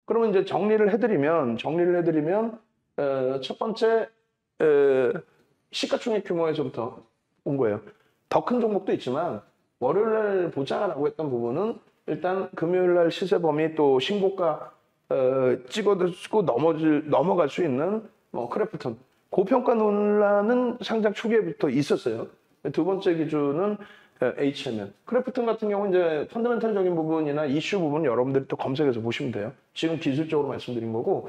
그러면 이제 정리를 해드리면 첫 번째 시가총액 규모에서부터 온 거예요. 더 큰 종목도 있지만 월요일날 보자라고 했던 부분은 일단 금요일날 시세범위 또 신고가 찍어주고 넘어갈 수 있는 뭐 크래프톤 고평가 논란은 상장 초기에부터 있었어요. 두 번째 기준은 HMN. 크래프톤 같은 경우는 이제 펀더멘탈적인 부분이나 이슈 부분 여러분들이 또 검색해서 보시면 돼요. 지금 기술적으로 말씀드린 거고,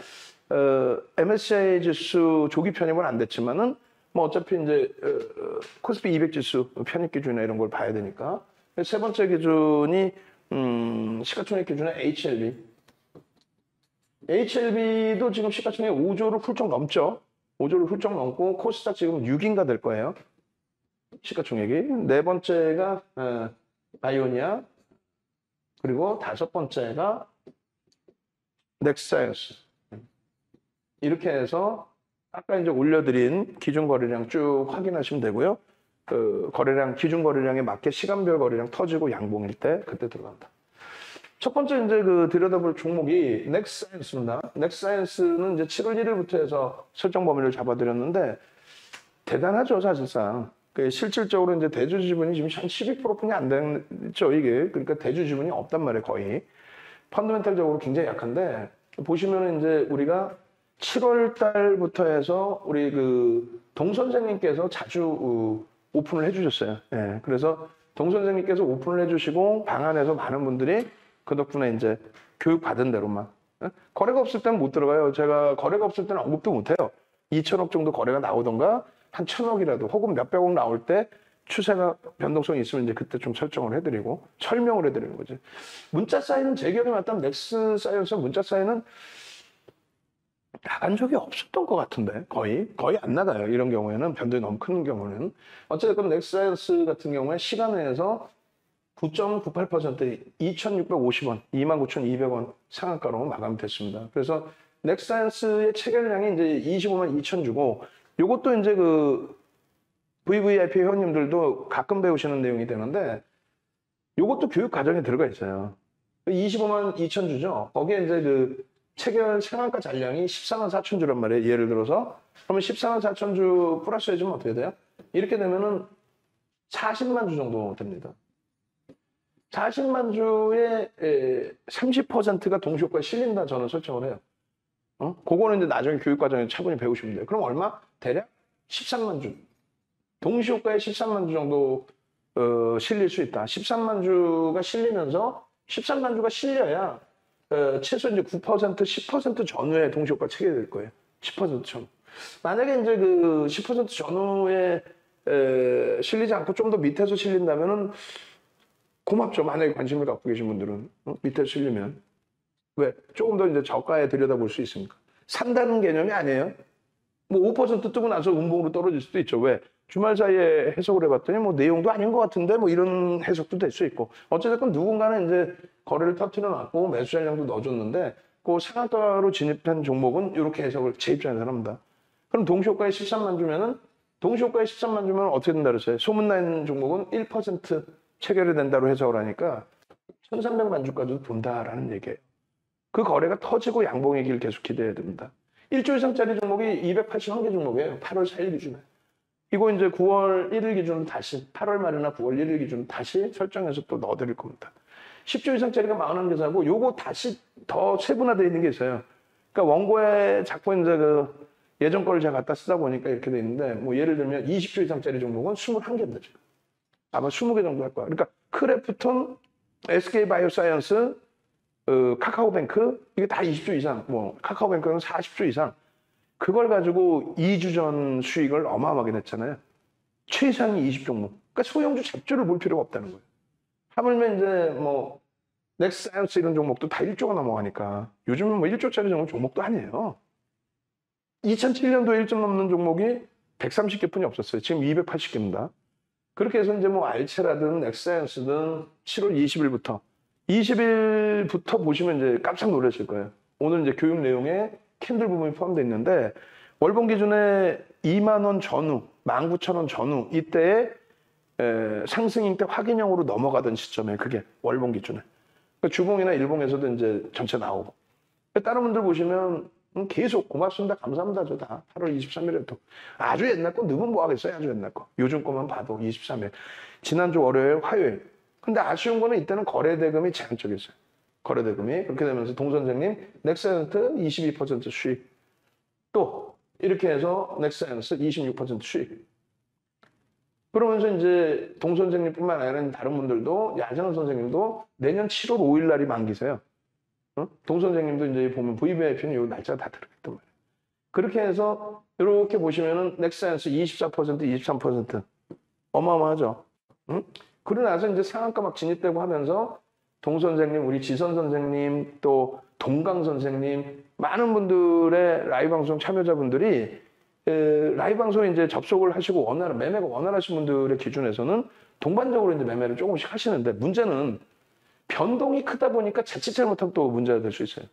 MSCI 지수 조기 편입은 안 됐지만은 뭐 어차피 이제 코스피 200 지수 편입 기준이나 이런 걸 봐야 되니까. 세 번째 기준이 시가총액 기준의 HLB. HLB도 지금 시가총액 5조를 훌쩍 넘죠. 5조를 훌쩍 넘고 코스닥 지금 6인가 될 거예요. 시가총액이. 네 번째가 바이오니아. 그리고 다섯 번째가 넥스사이언스. 이렇게 해서 아까 이제 올려드린 기준 거래량 쭉 확인하시면 되고요. 그 거래량, 기준 거래량에 맞게 시간별 거래량 터지고 양봉일 때 그때 들어간다. 첫 번째 이제 그 들여다볼 종목이 넥스사이언스입니다. 넥스사이언스는 이제 7월 1일부터 해서 설정 범위를 잡아드렸는데 대단하죠, 사실상. 그 실질적으로 이제 대주 지분이 지금 한 12%뿐이 안 됐죠, 이게. 그러니까 대주 지분이 없단 말이에요, 거의. 펀더멘탈적으로 굉장히 약한데 보시면은 이제 우리가 7월 달부터 해서 우리 그 동 선생님께서 자주 오픈을 해주셨어요. 예, 그래서 동 선생님께서 오픈을 해주시고 방 안에서 많은 분들이 그 덕분에 이제 교육 받은 대로만. 예? 거래가 없을 때는 못 들어가요. 제가 거래가 없을 때는 언급도 못 해요. 2천억 정도 거래가 나오던가 한 1,000억이라도 혹은 몇백억 나올 때 추세가 변동성이 있으면 이제 그때 좀 설정을 해드리고 설명을 해드리는 거죠. 문자 사인은 제 기억에 맞다면 넥스 사이언스 문자 사인은 나간 적이 없었던 것 같은데 거의 안 나가요. 이런 경우에는 변동이 너무 큰 경우는. 어쨌든 넥스 사이언스 같은 경우에 시간에서 9.98% 2,650원, 29,200원 상한가로 마감됐습니다. 그래서 넥스 사이언스의 체결량이 이제 25만 2천 주고 요것도 이제 그 VVIP 회원님들도 가끔 배우시는 내용이 되는데 요것도 교육 과정에 들어가 있어요. 25만 2천 주죠. 거기에 이제 그 체결 상한가 잔량이 14만 4천 주란 말이에요. 예를 들어서. 그러면 14만 4천 주 플러스 해주면 어떻게 돼요? 이렇게 되면은 40만 주 정도 됩니다. 40만 주의 30%가 동시효과에 실린다 저는 설정을 해요. 그거는 이제 나중에 교육과정에서 차분히 배우시면 돼요. 그럼 얼마? 대략 13만 주. 동시효과에 13만 주 정도 실릴 수 있다. 13만 주가 실리면서 13만 주가 실려야 최소 이제 9%, 10% 전후에 동시효과 체결될 거예요. 10% 전후. 만약에 이제 그 10% 전후에 실리지 않고 좀 더 밑에서 실린다면은 고맙죠. 만약에 관심을 갖고 계신 분들은 밑에서 실리면. 왜? 조금 더 이제 저가에 들여다볼 수 있으니까. 산다는 개념이 아니에요. 뭐 5% 뜨고 나서 음봉으로 떨어질 수도 있죠. 왜? 주말 사이에 해석을 해봤더니 뭐 내용도 아닌 것 같은데 뭐 이런 해석도 될 수 있고. 어쨌든 누군가는 이제 거래를 터트려 놨고 매수 잔량도 넣어줬는데 그 상한가로 진입한 종목은 이렇게 해석을 제 입장에서 합니다. 그럼 동시효과에 13만 주면은 동시효과에 13만 주면 어떻게 된다 그랬어요? 소문난 종목은 1% 체결이 된다로 해석을 하니까 1,300만 주까지도 본다라는 얘기예요. 그 거래가 터지고 양봉의 길 계속 기대해야 됩니다. 1조 이상짜리 종목이 281개 종목이에요. 8월 4일 기준에. 이거 이제 9월 1일 기준으로 다시 8월 말이나 9월 1일 기준으로 다시 설정해서 또 넣어드릴 겁니다. 10조 이상짜리가 41개사고 요거 다시 더 세분화되어 있는 게 있어요. 그러니까 원고에 자꾸 이제 그 예전 거를 제가 갖다 쓰다 보니까 이렇게 돼 있는데 뭐 예를 들면 20조 이상짜리 종목은 21개입니다. 지금. 아마 20개 정도 할 거야. 그러니까 크래프톤, SK바이오사이언스, 카카오뱅크 이게 다 20조 이상, 뭐 카카오뱅크는 40조 이상. 그걸 가지고 2주 전 수익을 어마어마하게 냈잖아요. 최상위 20종목. 그러니까 소형주 잡주를 볼 필요가 없다는 거예요. 하물며 이제 뭐 넥스사이언스 이런 종목도 다 1조가 넘어가니까 요즘은 뭐 1조짜리 종목도 아니에요. 2007년도에 1조 넘는 종목이 130개 뿐이 없었어요. 지금 280개입니다. 그렇게 해서 이제 뭐 알체라든 넥스사이언스든 7월 20일부터 보시면 이제 깜짝 놀라실 거예요. 오늘 이제 교육 내용에 캔들 부분이 포함되어 있는데 월봉 기준에 2만 원 전후, 19,000원 전후 이때에 상승인 때 확인형으로 넘어가던 시점에 그게 월봉 기준에. 그러니까 주봉이나 일봉에서도 이제 전체 나오고 다른 분들 보시면 계속 고맙습니다, 감사합니다, 저 다 8월 23일에도 아주 옛날 거 넣으면 뭐 하겠어요. 아주 옛날 거 요즘 거만 봐도 23일 지난주 월요일 화요일. 근데 아쉬운 거는 이때는 거래대금이 제한적이었어요. 거래대금이 그렇게 되면서 동 선생님 넥사이언스 22% 수익, 또 이렇게 해서 넥사이언스 26% 수익. 그러면서 이제 동 선생님뿐만 아니라 다른 분들도, 야정 선생님도 내년 7월 5일 날이 만기세요. 동 선생님도 이제 보면 VVIP는 요 날짜가 다 들어있단 말이에요. 그렇게 해서 이렇게 보시면은 넥사이언스 24%, 23% 어마어마하죠. 응? 그러고 나서 이제 상한가 막 진입되고 하면서 동 선생님, 우리 지선 선생님, 또 동강 선생님, 많은 분들의 라이브 방송 참여자분들이 라이브 방송에 이제 접속을 하시고 매매가 원활하신 분들의 기준에서는 동반적으로 이제 매매를 조금씩 하시는데, 문제는 변동이 크다 보니까 자칫 잘못하면 또 문제가 될 수 있어요.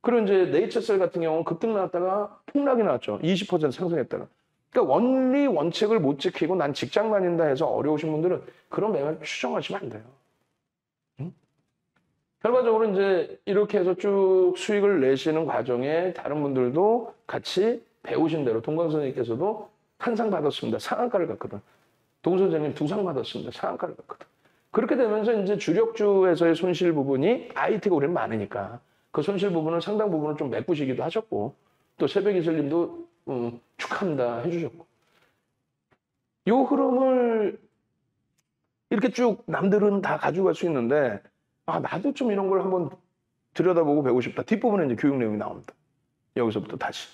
그리고 이제 네이처셀 같은 경우는 급등 나왔다가 폭락이 나왔죠. 20% 상승했다가. 그러니까 원리 원칙을 못 지키고 난 직장 다닌다 해서 어려우신 분들은 그런 매매를 추정하시면 안 돼요. 응? 결과적으로 이제 이렇게 해서 쭉 수익을 내시는 과정에 다른 분들도 같이 배우신 대로 동강 선생님께서도 한 상 받았습니다. 상한가를 갔거든. 동 선생님 2상 받았습니다. 상한가를 갔거든. 그렇게 되면서 이제 주력주에서의 손실 부분이 IT가 우리는 많으니까 그 손실 부분을 상당 부분을 좀 메꾸시기도 하셨고, 또 새벽이슬님도 축하합니다 해주셨고, 요 흐름을 이렇게 쭉 남들은 다 가져갈 수 있는데, 아, 나도 좀 이런 걸 한번 들여다보고 배우고 싶다. 뒷부분에 이제 교육 내용이 나옵니다. 여기서부터 다시.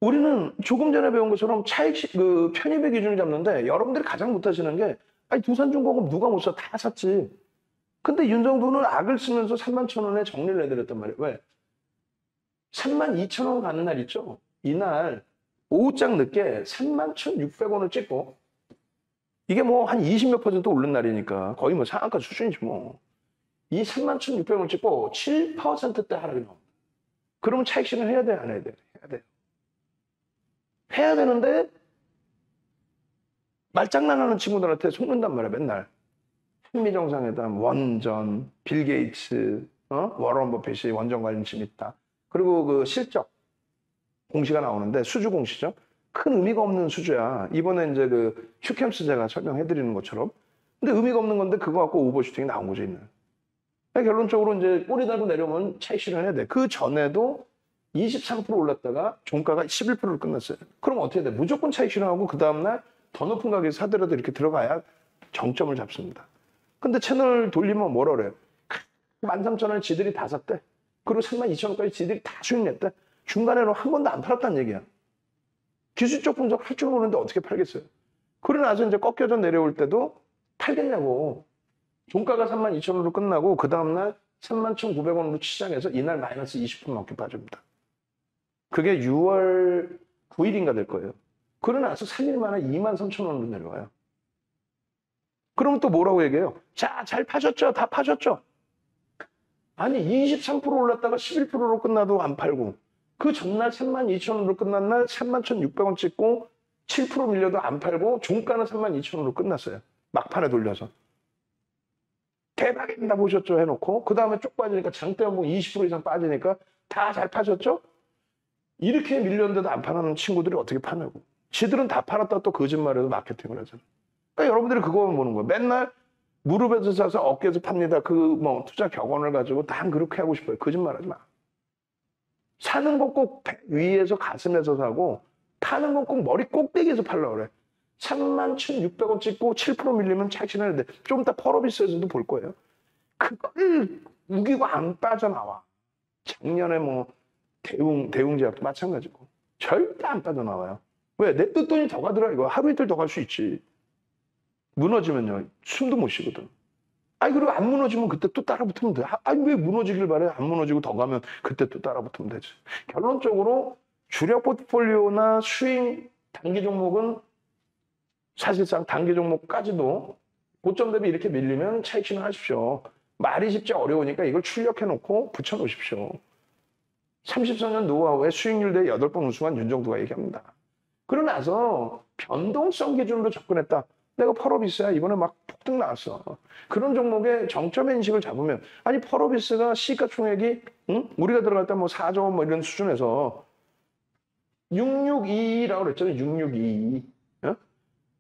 우리는 조금 전에 배운 것처럼 편입의 기준을 잡는데, 여러분들이 가장 못하시는 게, 아니, 두산중공업 누가 못 사? 다 샀지. 근데 윤정도는 악을 쓰면서 31,000원에 정리를 해드렸단 말이에요. 왜? 32,000원 가는 날 있죠? 이날 오후장 늦게 31,600원을 찍고, 이게 뭐 한 20몇 % 오른 날이니까 거의 뭐 상한가 수준이지 뭐. 이 31,600원을 찍고 7%대 하락이 나옵니다. 그러면 차익 실현 해야 돼, 안 해야 돼? 해야 돼. 해야 되는데 말장난하는 친구들한테 속는단 말이야, 맨날. 한미정상회담, 원전, 빌 게이츠, 워런 버핏이 원전 관심 있다. 그리고 그 실적 공시가 나오는데 수주 공시죠. 큰 의미가 없는 수주야. 이번에 이제 그 휴캠스 제가 설명해드리는 것처럼. 근데 의미가 없는 건데 그거 갖고 오버슈팅이 나온 거죠, 있는. 결론적으로 이제 꼬리 달고 내려오면 차익 실현해야 돼. 그 전에도 23% 올랐다가 종가가 11%로 끝났어요. 그럼 어떻게 돼? 무조건 차익 실현하고 그 다음날 더 높은 가격에 사더라도 이렇게 들어가야 정점을 잡습니다. 근데 채널 돌리면 뭐라 그래요? 13,000원을 지들이 다 샀대. 그리고 32,000원까지 지들이 다 수익 냈대. 중간에는 한 번도 안 팔았다는 얘기야. 기술적 분석 할 줄 모르는데 어떻게 팔겠어요? 그러고 나서 이제 꺾여져 내려올 때도 팔겠냐고. 종가가 32,000원으로 끝나고 그 다음날 31,900원으로 시작해서 이날 마이너스 20% 넘게 빠집니다. 그게 6월 9일인가 될 거예요. 그러고 나서 3일 만에 23,000원으로 내려와요. 그러면 또 뭐라고 얘기해요? 자, 잘 파셨죠? 다 파셨죠? 아니, 23% 올랐다가 11%로 끝나도 안 팔고, 그 전날 32,000원으로 끝난 날 31,600원 찍고 7% 밀려도 안 팔고 종가는 32,000원으로 끝났어요. 막판에 돌려서. 대박입니다 보셨죠? 해놓고 그 다음에 쭉 빠지니까 장대 연봉 20% 이상 빠지니까 다 잘 파셨죠? 이렇게 밀렸는데도 안 파는 친구들이 어떻게 파냐고. 지들은 다 팔았다 또 거짓말해도 마케팅을 하잖아. 그러니까 여러분들이 그거만 보는 거예요. 맨날 무릎에서 사서 어깨에서 팝니다. 그 뭐 투자 격언을 가지고 다 그렇게 하고 싶어요. 거짓말하지 마. 사는 거 꼭 위에서 가슴에서 사고 파는 건 꼭 머리 꼭대기에서 팔려고 그래. 31,600원 찍고 7% 밀리면 차익 실현해야 돼. 좀 이따 펄어비스에서도 볼 거예요. 그걸 우기고 안 빠져나와. 작년에 뭐 대웅제약도 마찬가지고. 절대 안 빠져나와요. 왜? 냅뒀더니 더 가더라 이거. 하루 이틀 더 갈 수 있지. 무너지면요. 숨도 못 쉬거든. 아니 그리고 안 무너지면 그때 또 따라 붙으면 돼. 아니 왜 무너지길 바래? 안 무너지고 더 가면 그때 또 따라 붙으면 되지. 결론적으로 주력 포트폴리오나 수익 단기 종목은 사실상 단기 종목까지도 고점 대비 이렇게 밀리면 차익 실현하십시오. 말이 쉽지 어려우니까 이걸 출력해 놓고 붙여 놓으십시오. 34년 노하우에 수익률 대 8번 우승한 윤정도가 얘기합니다. 그러고 나서 변동성 기준으로 접근했다. 내가 펄어비스야 이번에 막 폭등 나왔어. 그런 종목의 정점의 인식을 잡으면 아니 펄어비스가 시가총액이 응? 우리가 들어갈 때 뭐 4조 뭐 이런 수준에서 6622라고 그랬잖아요. 6622. 어?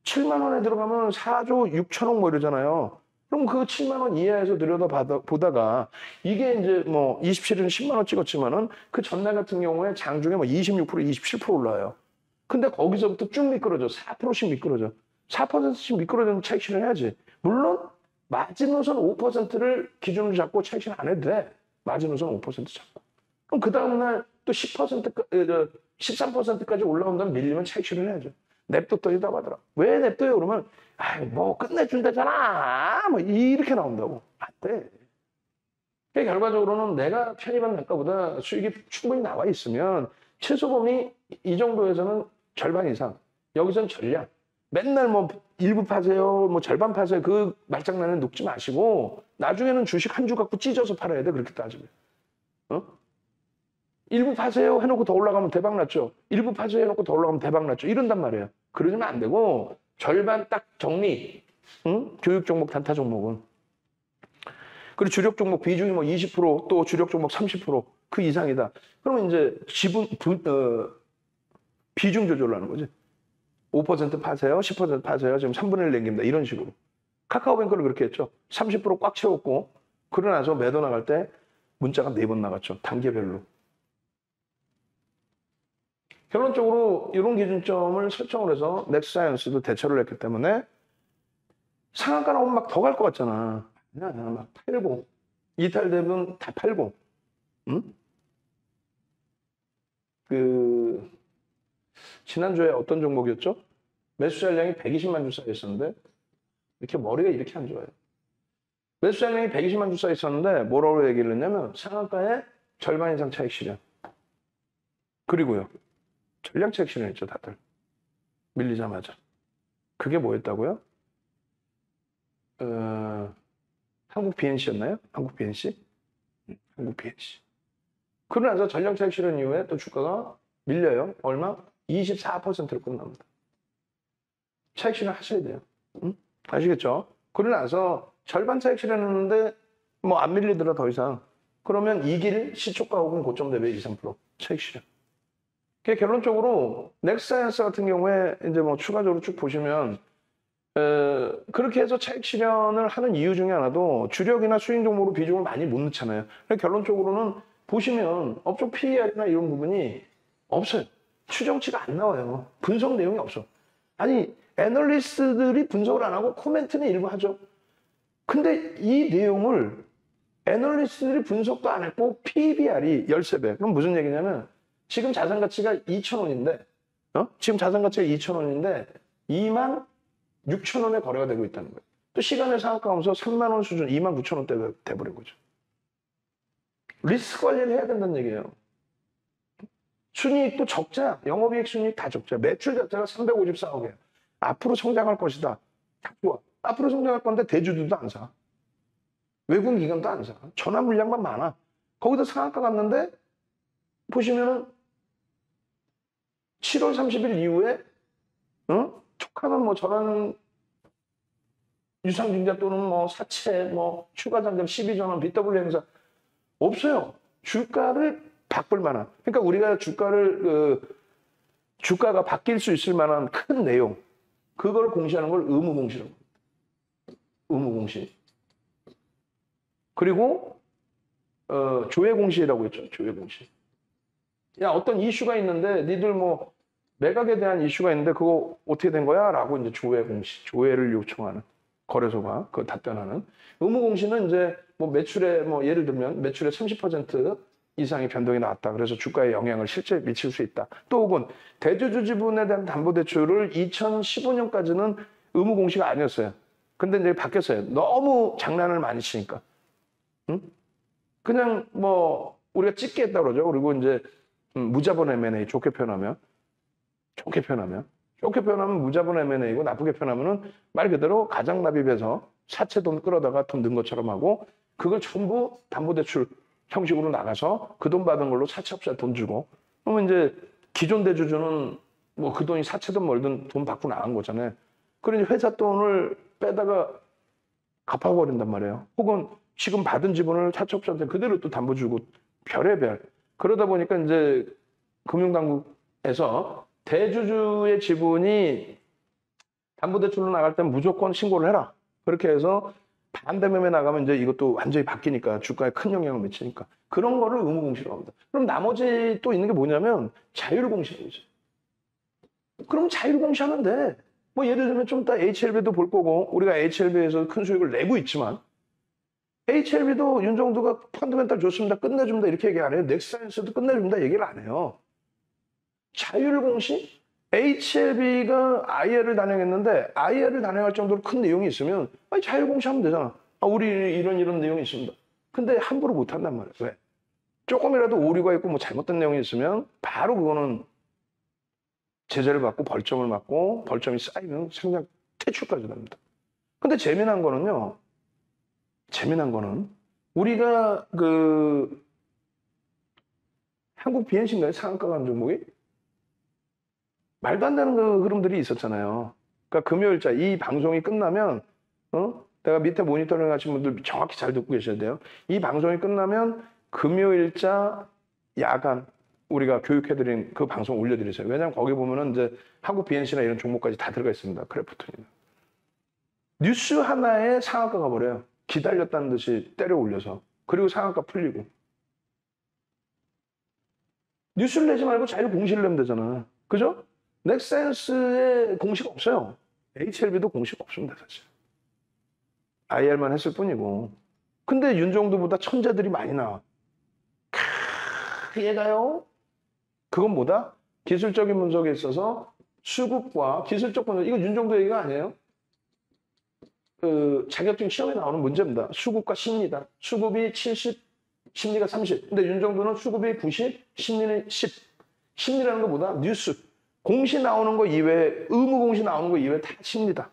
7만 원에 들어가면 4조 6천억 뭐 이러잖아요. 그럼 그 7만 원 이하에서 보다가 이게 이제 뭐 27일은 10만 원 찍었지만은 그 전날 같은 경우에 장중에 뭐 26%, 27% 올라요. 근데 거기서부터 쭉 미끄러져. 4%씩 미끄러져. 4%씩 미끄러지면 차익 실현 해야지. 물론 마지노선 5%를 기준으로 잡고 차익 실현 안 해도 돼. 마지노선 5% 잡고. 그럼 그 다음날 또 10%, 13%까지 올라온다면 밀리면 차익 실현 해야죠. 냅뒀더니다고 하더라. 왜 냅둬요? 그러면 아이 뭐 끝내준다잖아. 뭐 이렇게 나온다고. 안 돼. 결과적으로는 내가 편입한 단가보다 수익이 충분히 나와 있으면 최소범위 이 정도에서는 절반 이상. 여기서는 전량. 맨날 뭐 일부 파세요, 뭐 절반 파세요. 그 말장난에 녹지 마시고 나중에는 주식 한 주 갖고 찢어서 팔아야 돼. 그렇게 따지면. 어? 일부 파세요 해놓고 더 올라가면 대박 났죠. 일부 파세요 해놓고 더 올라가면 대박 났죠. 이런단 말이에요. 그러면 안 되고 절반 딱 정리. 응? 교육 종목, 단타 종목은. 그리고 주력 종목 비중이 뭐 20%또 주력 종목 30%그 이상이다. 그러면 이제 비중 조절을 하는 거지. 5% 파세요, 10% 파세요. 지금 3분의 1 남깁니다. 이런 식으로. 카카오뱅크를 그렇게 했죠. 30%꽉 채웠고 그러고 나서 매도 나갈 때 문자가 4번 나갔죠. 단계별로. 결론적으로 이런 기준점을 설정을 해서 넥스사이언스도 대처를 했기 때문에 상한가 나오면 막 더 갈 것 같잖아. 그냥 막 팔고 이탈되면 다 팔고. 응? 지난주에 어떤 종목이었죠? 매수 잔량이 120만 주 쌓였었는데 이렇게 머리가 이렇게 안 좋아요. 매수 잔량이 120만 주 쌓였었는데 뭐라고 얘기를 했냐면 상한가의 절반 이상 차익 실현. 그리고요. 전량 차익 실현했죠, 다들. 밀리자마자. 그게 뭐였다고요? 한국 BNC였나요? 한국 BNC? 한국 BNC. 그러고 나서 전량 차익 실현 이후에 또 주가가 밀려요. 얼마? 24%로 끝납니다. 차익 실현 하셔야 돼요. 응? 아시겠죠? 그러고 나서 절반 차익 실현했는데 뭐 안 밀리더라 더 이상. 그러면 이길 시초가 혹은 고점 대비 2, 3% 차익 실현. 결론적으로 넥스사이언스 같은 경우에 이제 뭐 추가적으로 쭉 보시면 그렇게 해서 차익 실현을 하는 이유 중에 하나도 주력이나 수익 종목으로 비중을 많이 못 넣잖아요. 결론적으로는 보시면 업종 PER이나 이런 부분이 없어요. 추정치가 안 나와요. 분석 내용이 없어. 아니 애널리스트들이 분석을 안 하고 코멘트는 일부 하죠. 근데 이 내용을 애널리스트들이 분석도 안 했고 PBR이 13배. 그럼 무슨 얘기냐면 지금 자산 가치가 2,000원인데 지금 자산 가치가 2,000원인데 2만 6천 원에 거래가 되고 있다는 거예요. 또 시간의 상한가 하면서 3만 원 수준 2만 9천 원대 돼버린 거죠. 리스크 관리를 해야 된다는 얘기예요. 순이익도 적자, 영업이익 순이익 다 적자. 매출 자체가 354억이에요. 앞으로 성장할 것이다. 다 좋아. 앞으로 성장할 건데 대주주도 안 사. 외국 기관도 안 사. 전화 물량만 많아. 거기다 상한가 갔는데 보시면은 7월 30일 이후에 툭하면 뭐 저런 유상증자 또는 뭐 사채, 뭐 추가 잔금 12전원 BW 행사 없어요. 주가를 바꿀 만한. 그러니까 우리가 주가가 바뀔 수 있을 만한 큰 내용. 그걸 공시하는 걸 의무공시라고. 의무공시. 그리고 조회공시라고 했죠. 조회공시. 야, 어떤 이슈가 있는데 니들 뭐 매각에 대한 이슈가 있는데 그거 어떻게 된 거야? 라고 이제 조회공시, 조회를 요청하는 거래소가 그 답변하는. 의무공시는 이제 뭐 매출에 뭐 예를 들면 매출의 30% 이상의 변동이 나왔다. 그래서 주가에 영향을 실제 미칠 수 있다. 또 혹은 대주주 지분에 대한 담보대출을 2015년까지는 의무공시가 아니었어요. 근데 이제 바뀌었어요. 너무 장난을 많이 치니까. 응? 그냥 뭐 우리가 찍게 했다 그러죠. 그리고 이제 무자본 M&A 좋게 표현하면 무자본 M&A고 나쁘게 표현하면은 말 그대로 가장납입해서 사채 돈 끌어다가 돈 넣은 것처럼 하고 그걸 전부 담보대출 형식으로 나가서 그 돈 받은 걸로 사채업자에 돈 주고 그러면 이제 기존 대주주는 뭐 그 돈이 사채든 멀든 돈 받고 나간 거잖아요. 그러니 회사 돈을 빼다가 갚아버린단 말이에요. 혹은 지금 받은 지분을 사채업자한테 그대로 또 담보 주고 별의별. 그러다 보니까 이제 금융당국에서 대주주의 지분이 담보대출로 나갈 땐 무조건 신고를 해라. 그렇게 해서 반대 매매 나가면 이제 이것도 완전히 바뀌니까 주가에 큰 영향을 미치니까 그런 거를 의무공시로 합니다. 그럼 나머지 또 있는 게 뭐냐면 자율공시이죠. 그럼 자율공시하면 돼. 뭐 예를 들면 좀 이따 HLB도 볼 거고 우리가 HLB에서 큰 수익을 내고 있지만 HLB도 윤정도가 펀드멘탈 좋습니다. 끝내줍니다. 이렇게 얘기 안 해요. 넥사이언스도 끝내줍니다. 얘기를 안 해요. 자율공시? HLB가 IR을 단행했는데 IR을 단행할 정도로 큰 내용이 있으면 자율공시하면 되잖아. 우리 이런 내용이 있습니다. 근데 함부로 못한단 말이에요. 왜? 조금이라도 오류가 있고 뭐 잘못된 내용이 있으면 바로 그거는 제재를 받고 벌점을 맞고 벌점이 쌓이면 생략 퇴출까지 됩니다. 근데 재미난 거는 우리가 한국 BNC인가요? 상한가 간 종목이? 말도 안 되는 그 흐름들이 있었잖아요. 그러니까 금요일자 이 방송이 끝나면 내가 밑에 모니터링 하신 분들 정확히 잘 듣고 계셔야 돼요. 이 방송이 끝나면 금요일자 야간 우리가 교육해드린 그 방송 올려드리세요. 왜냐하면 거기 보면은 이제 한국 BNC나 이런 종목까지 다 들어가 있습니다. 크래프톤이나. 뉴스 하나에 상한가가 버려요. 기다렸다는 듯이 때려 올려서. 그리고 상한가 풀리고. 뉴스를 내지 말고 자유 공시를 내면 되잖아. 그죠? 넥센스에 공시가 없어요. HLB도 공시가 없습니다, 사실. IR만 했을 뿐이고. 근데 윤정도보다 천재들이 많이 나와. 얘가요? 그건 뭐다? 기술적인 분석에 있어서 수급과 기술적 분석, 이거 윤정도 얘기가 아니에요. 자격증 시험에 나오는 문제입니다. 수급과 심리다. 수급이 70, 심리가 30. 근데 윤정도는 수급이 90, 심리는 10. 심리라는 거 뭐다? 뉴스. 공시 나오는 거 이외에, 의무 공시 나오는 거 이외에 다 심리다.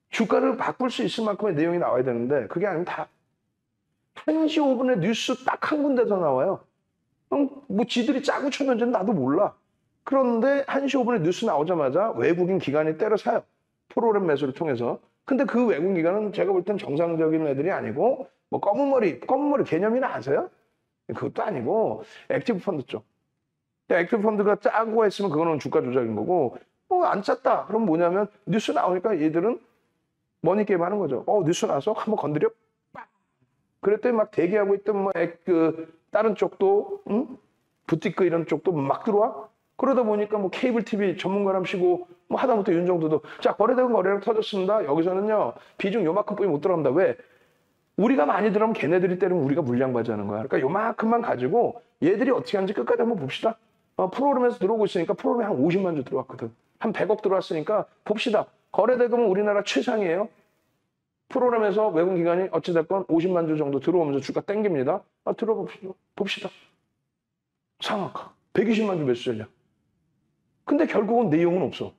주가를 바꿀 수 있을 만큼의 내용이 나와야 되는데 그게 아니면 다 1시 5분에 뉴스 딱 한 군데서 나와요. 뭐 지들이 짜고 쳤는지는 나도 몰라. 그런데 1시 5분에 뉴스 나오자마자 외국인 기관이 때려 사요. 프로그램 매수를 통해서. 근데 그 외국인 기관은 제가 볼 땐 정상적인 애들이 아니고 뭐 검은 머리 개념이나 아세요? 그것도 아니고 액티브 펀드 쪽. 액티브 펀드가 짜고 했으면 그거는 주가 조작인 거고 안 짰다. 그럼 뭐냐면 뉴스 나오니까 얘들은 머니게임 하는 거죠. 뉴스 나와서 한번 건드려? 그랬더니 막 대기하고 있던 다른 쪽도 부티크 이런 쪽도 막 들어와. 그러다 보니까 뭐 케이블 TV 전문가람시고 뭐 하다못해 윤정도도 자 거래되고 거래량 터졌습니다. 여기서는요 비중 요만큼뿐이 못 들어갑니다. 왜? 우리가 많이 들어가면 걔네들이 때리면 우리가 물량 바지하는 거야. 그러니까 요만큼만 가지고 얘들이 어떻게 하는지 끝까지 한번 봅시다. 프로그램에서 들어오고 있으니까 프로그램에 한 50만 주 들어왔거든. 한 100억 들어왔으니까 봅시다. 거래대금은 우리나라 최상이에요. 프로그램에서 외국 기관이 어찌됐건 50만 주 정도 들어오면서 주가 땡깁니다. 봅시다. 상한가. 120만 주 매수 전략. 근데 결국은 내용은 없어.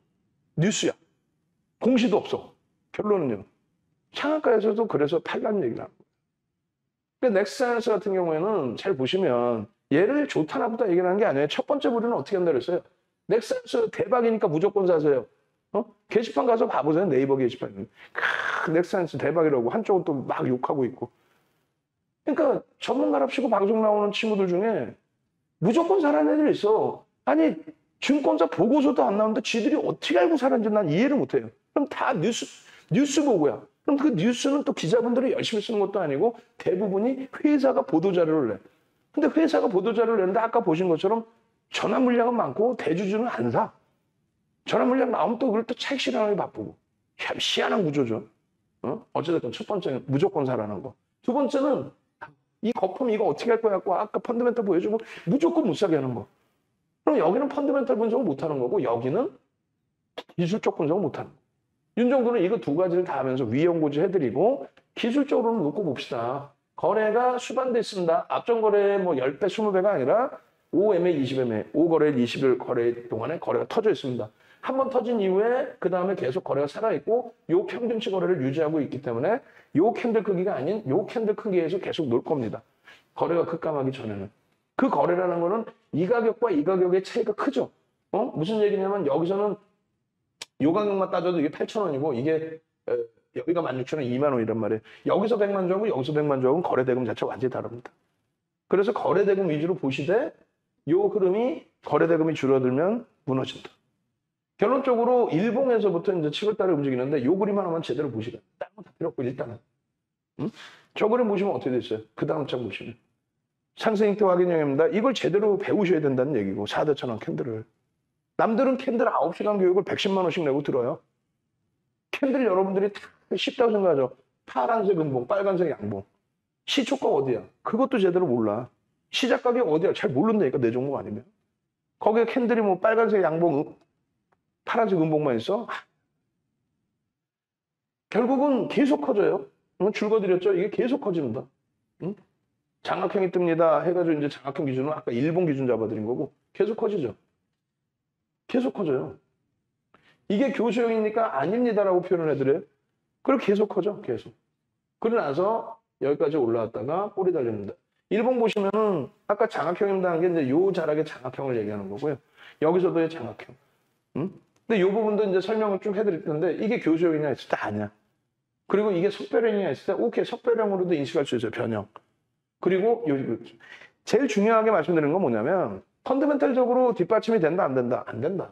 뉴스야. 공시도 없어. 결론은요. 상한가에서도 그래서 팔라는 얘기를 하는 거예요. 그러니까 넥사이언스 같은 경우에는 잘 보시면 얘를 좋다 나쁘다 얘기를 하는 게 아니에요. 첫 번째 부류는 어떻게 한다 그랬어요? 넥사이언스 대박이니까 무조건 사세요. 게시판 가서 봐보세요. 네이버 게시판. 넥사이언스 대박이라고 한쪽은 또 막 욕하고 있고. 그러니까 전문가랍시고 방송 나오는 친구들 중에 무조건 사라는 애들이 있어. 아니 증권사 보고서도 안 나오는데 지들이 어떻게 알고 사는지 난 이해를 못해요. 그럼 다 뉴스 보고야. 그럼 그 뉴스는 또 기자분들이 열심히 쓰는 것도 아니고 대부분이 회사가 보도자료를 내. 근데 회사가 보도자료를 내는데 아까 보신 것처럼 전환 물량은 많고 대주주는 안 사. 전환 물량 나오면 또 그걸 또 차익 실현하기 바쁘고. 희한한 구조죠. 어쨌든 첫 번째는 무조건 사라는 거. 두 번째는 이 거품 이거 어떻게 할 거야 갖고 아까 펀드멘탈 보여주고 무조건 못 사게 하는 거. 그럼 여기는 펀드멘탈 분석을 못 하는 거고 여기는 기술적 분석을 못 하는 거. 윤정도는 이거 두 가지를 다 하면서 위험고지 해드리고 기술적으로는 놓고 봅시다. 거래가 수반됐습니다. 앞전 거래 뭐 10배, 20배가 아니라 5MA, 20MA, 5거래, 20일 거래 동안에 거래가 터져 있습니다. 한 번 터진 이후에 그 다음에 계속 거래가 살아있고 요 평균치 거래를 유지하고 있기 때문에 요 캔들 크기가 아닌 요 캔들 크기에서 계속 놀 겁니다. 거래가 급감하기 전에는. 그 거래라는 거는 이 가격과 이 가격의 차이가 크죠. 무슨 얘기냐면 여기서는 요 가격만 따져도 이게 8,000원이고 이게 여기가 16,000원, 2만 원이란 말이에요. 여기서 100만 주하고 여기서 100만 주하고는 거래대금 자체가 완전히 다릅니다. 그래서 거래대금 위주로 보시되 요 흐름이 거래대금이 줄어들면 무너진다. 결론적으로 일봉에서부터 이제 7월달에 움직이는데 요 그림 하나만 제대로 보시라. 다른 건 다 필요 없고 일단은. 응? 저 그림 보시면 어떻게 됐어요? 그 다음 장 보시면. 상승 형태 확인형입니다. 이걸 제대로 배우셔야 된다는 얘기고 4대 천원 캔들을. 남들은 캔들 9시간 교육을 110만 원씩 내고 들어요. 캔들 여러분들이 다 쉽다고 생각하죠. 파란색 음봉, 빨간색 양봉. 시초가 어디야? 그것도 제대로 몰라. 시작 가격 어디야? 잘 모른다니까 내 종목 아니면. 거기에 캔들이 뭐 빨간색 양봉, 파란색 음봉만 있어? 결국은 계속 커져요. 줄거드렸죠? 이게 계속 커집니다. 응? 장악형이 뜹니다. 해가지고 이제 장악형 기준은 아까 일본 기준 잡아드린 거고 계속 커지죠. 계속 커져요. 이게 교수형이니까 아닙니다라고 표현을 해드려요. 그리고 계속 커져. 계속. 그러고 나서 여기까지 올라왔다가 꼬리 달립니다. 일본 보시면은 아까 장악형입니다 한 게 이제 요 자락의 장악형을 얘기하는 거고요. 여기서도의 장악형. 응? 근데 요 부분도 이제 설명을 쭉 해드릴 텐데 이게 교수형이냐 했을 때 아니야. 그리고 이게 석별형이냐 했을 때 오케이 석별형으로도 인식할 수 있어요. 변형. 그리고 제일 중요하게 말씀드리는 건 뭐냐면 펀더멘탈적으로 뒷받침이 된다 안 된다? 안 된다.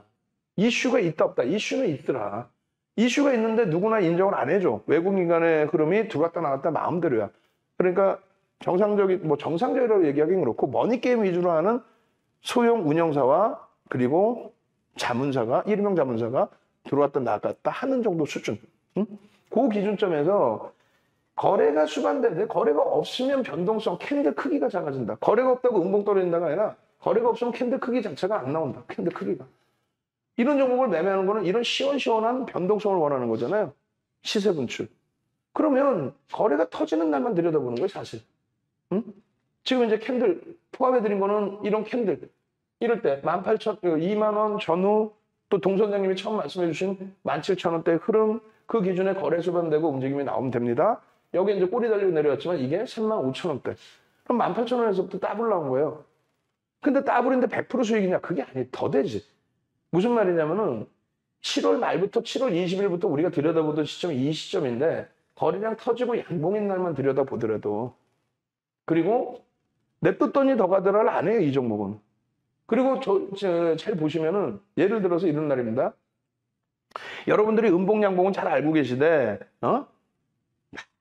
이슈가 있다 없다? 이슈는 있더라. 이슈가 있는데 누구나 인정을 안 해줘. 외국인간의 흐름이 들어왔다 나갔다 마음대로야. 그러니까 정상적이라고 얘기하기는 그렇고 머니게임 위주로 하는 소형 운영사와 그리고 자문사가 일명 자문사가 들어왔다 나갔다 하는 정도 수준. 응? 그 기준점에서 거래가 수반되는데 거래가 없으면 변동성 캔들 크기가 작아진다. 거래가 없다고 음봉 떨어진다가 아니라 거래가 없으면 캔들 크기 자체가 안 나온다. 캔들 크기가. 이런 종목을 매매하는 거는 이런 시원시원한 변동성을 원하는 거잖아요. 시세 분출. 그러면 거래가 터지는 날만 들여다보는 거예요, 사실. 응? 지금 이제 캔들 포함해드린 거는 이런 캔들. 이럴 때 18,000, 2만 원 전후 또 동선장님이 처음 말씀해주신 17,000원대 흐름 그 기준에 거래 수반되고 움직임이 나오면 됩니다. 여기 이제 꼬리 달리고 내려왔지만 이게 35,000원대. 그럼 18,000원에서부터 더블 나온 거예요. 근데 더블인데 100% 수익이냐? 그게 아니, 더 되지. 무슨 말이냐면은 7월 말부터 7월 20일부터 우리가 들여다보던 시점이 이 시점인데 거래량 터지고 양봉인 날만 들여다보더라도 그리고 냅뒀더니 더 가더라를 안 해요, 이 종목은. 그리고 잘 보시면은 예를 들어서 이런 날입니다. 여러분들이 음봉 양봉은 잘 알고 계시되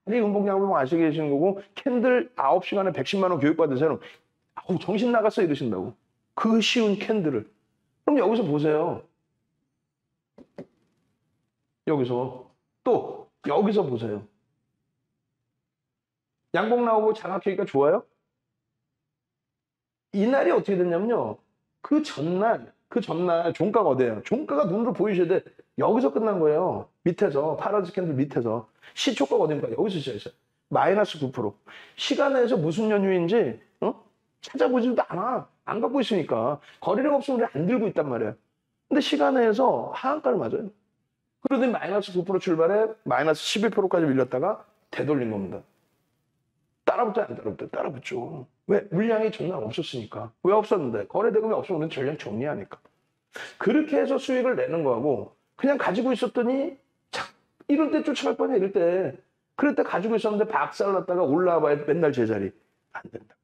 이 음봉 양봉 아시고 계시는 거고 캔들 9시간에 110만 원 교육받으세요. 아우 정신 나갔어 이러신다고. 그 쉬운 캔들을. 그럼 여기서 보세요. 여기서 또 여기서 보세요. 양봉 나오고 장악하기가 좋아요? 이날이 어떻게 됐냐면요. 그 전날 종가가 어디예요? 종가가 눈으로 보이셔야 돼. 여기서 끝난 거예요. 밑에서 파란색 캔들 밑에서 시초가가 어딘가 여기서 시작했어요. 마이너스 9%. 시간에서 무슨 연유인지 찾아보지도 않아. 안 갖고 있으니까 거래량 없으면 우리 안 들고 있단 말이에요. 근데 시간에서 하한가를 맞아요. 그러더니 마이너스 9% 출발해 마이너스 11%까지 밀렸다가 되돌린 겁니다. 따라붙어요, 안 따라붙어요? 따라붙죠. 왜? 물량이 전날 없었으니까. 왜 없었는데? 거래대금이 없으면 우리는 전량 정리하니까. 그렇게 해서 수익을 내는 거하고 그냥 가지고 있었더니 이럴 때 쫓아갈 뻔해, 이럴 때. 그럴 때 가지고 있었는데 박살났다가 올라와봐야 맨날 제자리. 안 된다고.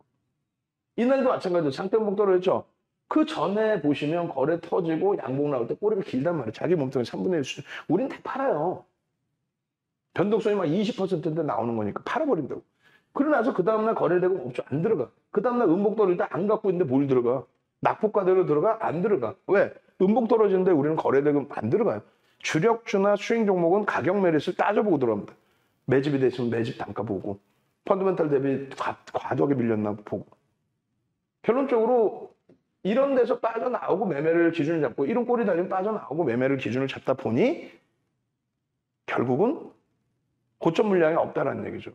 이날도 마찬가지로 상대봉 떨어졌죠. 그 전에 보시면 거래 터지고 양봉 나올 때 꼬리가 길단 말이에요. 자기 몸통에 3분의 1 수준. 우린 다 팔아요. 변동성이 막 20%인데 나오는 거니까 팔아버린다고. 그러고 나서 그 다음날 거래대금 없죠. 안 들어가. 그 다음날 음봉 떨어질 때 안 갖고 있는데 뭘 들어가? 낙폭과대로 들어가? 안 들어가. 왜? 음봉 떨어지는데 우리는 거래대금 안 들어가요. 주력주나 수익 종목은 가격 메리트를 따져보고 들어갑니다. 매집이 됐으면 매집 단가 보고 펀더멘탈 대비 과도하게 밀렸나 보고. 결론적으로 이런 데서 빠져나오고 매매를 기준을 잡고 이런 꼴이 달리면 빠져나오고 매매를 기준을 잡다 보니 결국은 고점 물량이 없다는 얘기죠.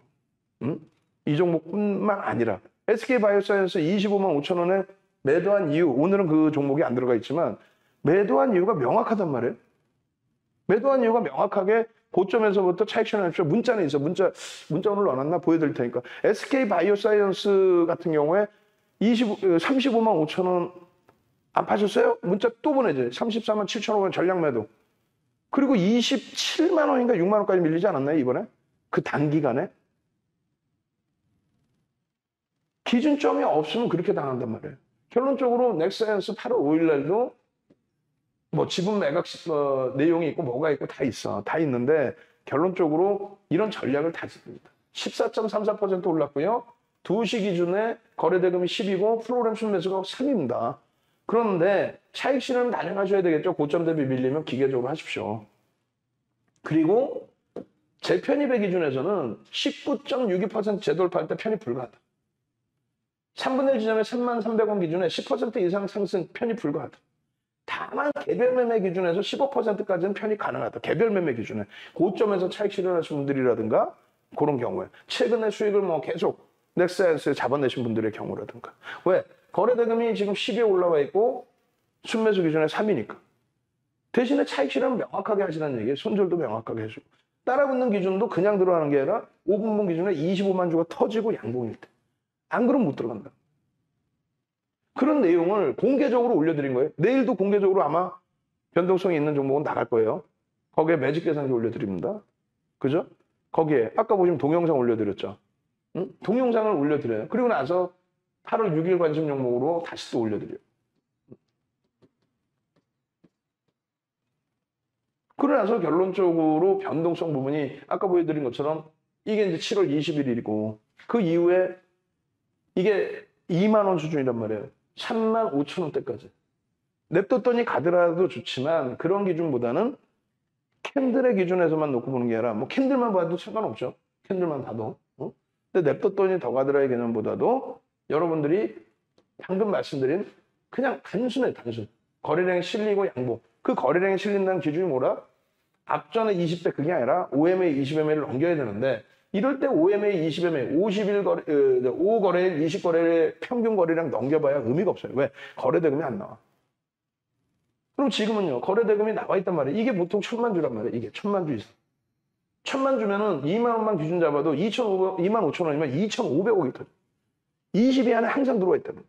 이 종목뿐만 아니라 SK바이오사이언스 25만 5천 원에 매도한 이유, 오늘은 그 종목이 안 들어가 있지만 매도한 이유가 명확하단 말이에요. 매도한 이유가 명확하게 고점에서부터 차익실현 합쳐 문자는 있어. 문자 오늘 넣어놨나 보여드릴 테니까. SK바이오사이언스 같은 경우에 35만 5천 원 안 파셨어요? 문자 또 보내줘요. 34만 7천 원 전량 매도. 그리고 27만 원인가 6만 원까지 밀리지 않았나요, 이번에? 그 단기간에? 기준점이 없으면 그렇게 당한단 말이에요. 결론적으로 넥사이언스 8월 5일 날도 뭐 지분 매각 내용이 있고 뭐가 있고 다 있어. 다 있는데 결론적으로 이런 전략을 다 씁니다. 14.34% 올랐고요. 2시 기준에 거래대금이 10이고 프로그램 순매수가 3입니다. 그런데 차익 실현은 단행하셔야 되겠죠. 고점 대비 밀리면 기계적으로 하십시오. 그리고 재편입의 기준에서는 19.62% 재돌파할 때 편입 불가하다. 3분의 1 지점에 3,300원 기준에 10% 이상 상승 편입 불가하다. 다만 개별 매매 기준에서 15%까지는 편입 가능하다. 개별 매매 기준에. 고점에서 차익 실현하신 분들이라든가 그런 경우에. 최근에 수익을 뭐 계속 넥사이언스에 잡아내신 분들의 경우라든가. 왜? 거래대금이 지금 10에 올라와 있고 순매수 기준에 3이니까. 대신에 차익 실현을 명확하게 하시라는 얘기예요. 손절도 명확하게 해주고. 따라붙는 기준도 그냥 들어가는 게 아니라 5분봉 기준에 25만 주가 터지고 양봉일 때. 안 그러면 못 들어간다. 그런 내용을 공개적으로 올려드린 거예요. 내일도 공개적으로 아마 변동성이 있는 종목은 나갈 거예요. 거기에 매직 계산기 올려드립니다. 그죠? 거기에 아까 보시면 동영상 올려드렸죠. 응? 동영상을 올려드려요. 그리고 나서 8월 6일 관심 종목으로 다시 또 올려드려요. 그러고 나서 결론적으로 변동성 부분이 아까 보여드린 것처럼 이게 이제 7월 21일이고 그 이후에 이게 2만 원 수준이란 말이에요. 3만 5천 원대까지. 냅뒀더니 가더라도 좋지만 그런 기준보다는 캔들의 기준에서만 놓고 보는 게 아니라 뭐 캔들만 봐도 상관없죠. 캔들만 봐도. 근데 냅뒀더니 더 가더라의 개념보다도 여러분들이 방금 말씀드린 그냥 단순해 단순. 거래량이 실리고 양봉. 그 거래량이 실린다는 기준이 뭐라? 앞전에 20배 그게 아니라 OMA, 20MA를 넘겨야 되는데 이럴 때 OMA, 20MA, 50일 거래, 5거래일, 20거래일 평균 거래량 넘겨봐야 의미가 없어요. 왜? 거래대금이 안 나와. 그럼 지금은요, 거래대금이 나와 있단 말이에요. 이게 보통 1,000만 주란 말이에요. 이게 1,000만 주 이상. 1,000만 주면은 2만 원만 기준 잡아도 2만 5천 원이면 2,500억이 터져. 20위 안에 항상 들어와 있다는 거예요.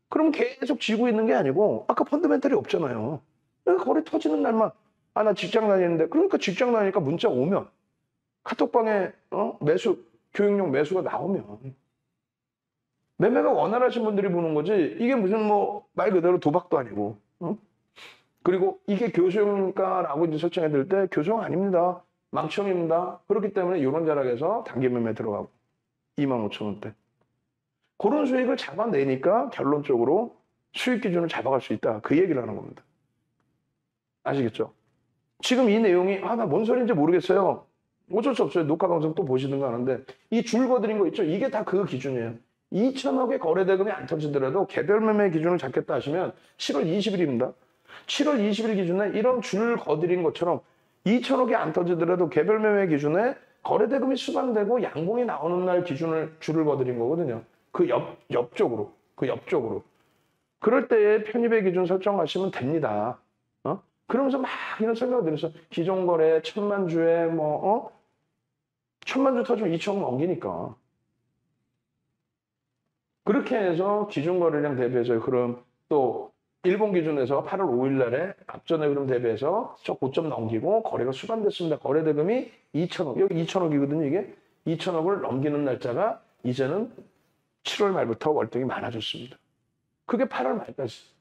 그럼 계속 지고 있는 게 아니고 아까 펀더멘탈이 없잖아요. 거래 터지는 날만 나 직장 다니는데 그러니까 직장 다니니까 문자 오면 카톡방에 매수 교육용 매수가 나오면 매매가 원활하신 분들이 보는 거지 이게 무슨 뭐 말 그대로 도박도 아니고 그리고 이게 교수형입니까? 라고 이제 설정해 드릴 때 교수형 아닙니다. 망치형입니다. 그렇기 때문에 이런 자락에서 단기 매매 들어가고 2만 5천 원대 그런 수익을 잡아내니까 결론적으로 수익 기준을 잡아갈 수 있다. 그 얘기를 하는 겁니다. 아시겠죠? 지금 이 내용이 나 뭔 소리인지 모르겠어요. 어쩔 수 없어요. 녹화 방송 또 보시든가 하는데 이 줄 거드린 거 있죠? 이게 다 그 기준이에요. 2천억의 거래대금이 안 터지더라도 개별 매매 기준을 잡겠다 하시면 7월 20일입니다. 7월 20일 기준에 이런 줄 거드린 것처럼 2천억이 안 터지더라도 개별 매매 기준에 거래대금이 수반되고 양봉이 나오는 날 줄을 거드린 거거든요. 그 옆쪽으로. 그럴 때에 편입의 기준 설정하시면 됩니다. 그러면서 막 이런 설명을 드렸어. 기존 거래 1,000만 주에 1,000만 주 터지면 2천억 넘기니까. 그렇게 해서 기존 거래량 대비해서 흐름 또 일본 기준에서 8월 5일 날에 앞전의 흐름 대비해서 저 고점 넘기고 거래가 수반됐습니다. 거래 대금이 2천억. 여기 2천억이거든요, 이게. 2천억을 넘기는 날짜가 이제는 7월 말부터 월등히 많아졌습니다. 그게 8월 말까지.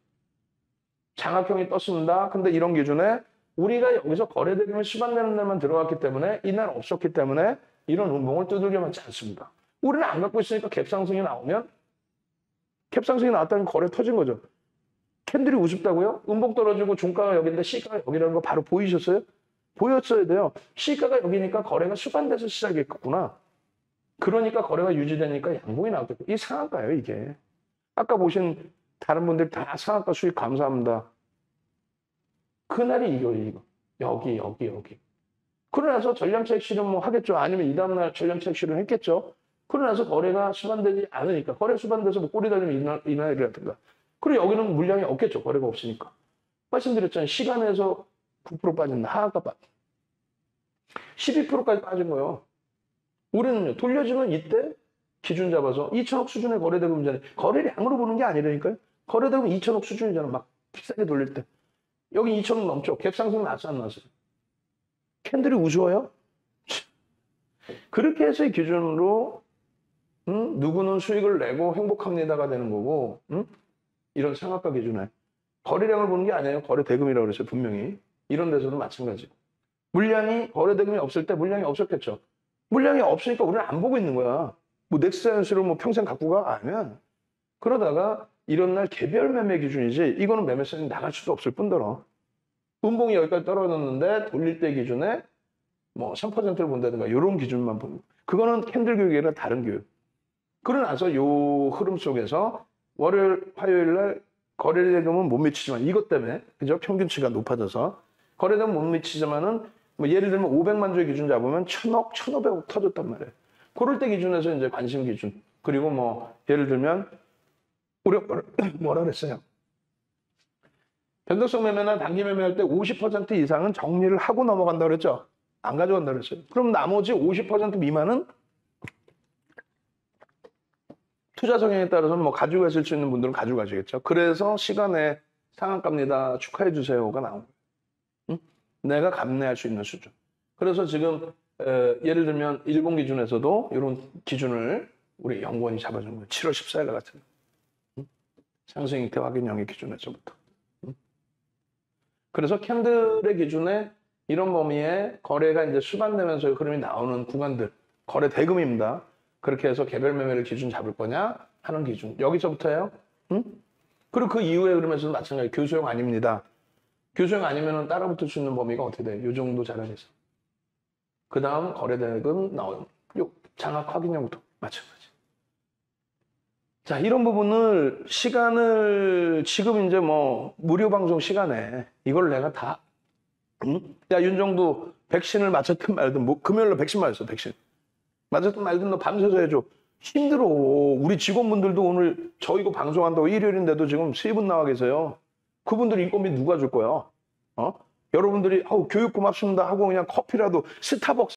장학형이 떴습니다. 근데 이런 기준에 우리가 여기서 거래 대금이 수반되는 날만 들어갔기 때문에 이날 없었기 때문에 이런 운봉을 두들겨 맞지 않습니다. 우리는 안 갖고 있으니까 갭상승이 나오면 갭상승이 나왔다는 거래 터진 거죠. 캔들이 우습다고요? 음봉 떨어지고 종가가 여기인데 C가가 여기라는 거 바로 보이셨어요? 보였어야 돼요. C가가 여기니까 거래가 수반돼서 시작했구나. 그러니까 거래가 유지되니까 양봉이 나왔겠고. 이 상한가예요, 이게. 아까 보신 다른 분들 다 상한가 수익 감사합니다. 그날이 이거. 여기. 그러고 나서 전량차익 실현 뭐 하겠죠. 아니면 이 다음날 전량차익 실현 했겠죠. 그러고 나서 거래가 수반되지 않으니까. 거래 수반돼서 뭐 꼬리 달리면 이날이라든가. 그리고 여기는 물량이 없겠죠. 거래가 없으니까. 말씀드렸잖아요. 시간에서 9% 빠진다. 하하가 12%까지 빠진 거예요. 우리는요. 돌려주면 이때 기준 잡아서 2천억 수준의 거래대금이잖아요. 거래량으로 보는 게 아니라니까요. 거래대금 2천억 수준이잖아. 막 비싸게 돌릴 때. 여기 2천억 넘죠. 갭상승 났어 안 났어요? 캔들이 우스워요? 그렇게 해서 이 기준으로 누구는 수익을 내고 행복합니다가 되는 거고 이런 상한가 기준에 거래량을 보는 게 아니에요. 거래 대금이라고 그랬어요. 분명히. 이런 데서도 마찬가지. 물량이 거래 대금이 없을 때 물량이 없었겠죠. 물량이 없으니까 우리는 안 보고 있는 거야. 뭐 넥사이언스를 뭐 평생 갖고 가? 아니면 그러다가 이런 날 개별 매매 기준이지 이거는 매매선이 나갈 수도 없을 뿐더러 분봉이 여기까지 떨어졌는데 돌릴 때 기준에 뭐 3%를 본다든가 이런 기준만 보고 그거는 캔들 교육이랑 다른 교육. 그러고 나서 요 흐름 속에서 월요일, 화요일 날 거래대금은 못 미치지만 이것 때문에 그죠? 평균치가 높아져서 거래대금 못 미치지만은 뭐 예를 들면 500만 주의 기준 잡으면 1000억, 1500억 터졌단 말이에요. 그럴 때 기준에서 이제 관심 기준. 그리고 뭐 예를 들면 우리가 뭐라 그랬어요? 변동성 매매나 단기 매매할 때 50% 이상은 정리를 하고 넘어간다고 그랬죠? 안 가져간다고 그랬어요. 그럼 나머지 50% 미만은 투자 성향에 따라서는 뭐 가지고 가실 수 있는 분들은 가지고 가시겠죠. 그래서 시간에 상한가입니다. 축하해 주세요가 나온 거예요. 응? 내가 감내할 수 있는 수준. 그래서 지금 예를 들면 일본 기준에서도 이런 기준을 우리 연구원이 잡아준 거예요. 7월 14일 날 같은 응? 상승 이태 확인 영역 기준에서부터. 응? 그래서 캔들의 기준에 이런 범위에 거래가 이제 수반되면서 흐름이 나오는 구간들 거래 대금입니다. 그렇게 해서 개별 매매를 기준 잡을 거냐 하는 기준. 여기서부터예요. 응? 그리고 그 이후에 그러면서도 마찬가지. 교수용 아닙니다. 교수용 아니면 따라붙을 수 있는 범위가 어떻게 돼요? 이 정도 자락에서. 그 다음 거래대금 나오는 요 장악 확인형도 마찬가지. 자, 이런 부분을 시간을 지금 이제 뭐 무료 방송 시간에 이걸 내가 다 야, 윤정도 백신을 맞았든 말든 뭐 금요일로 백신 맞았어, 백신. 맞았든 말든 너 밤새서 해줘. 힘들어. 우리 직원분들도 오늘 저 이거 방송한다고 일요일인데도 지금 3분 나와 계세요. 그분들 인건비 누가 줄 거야? 어? 여러분들이 교육 고맙습니다 하고 그냥 커피라도 스타벅스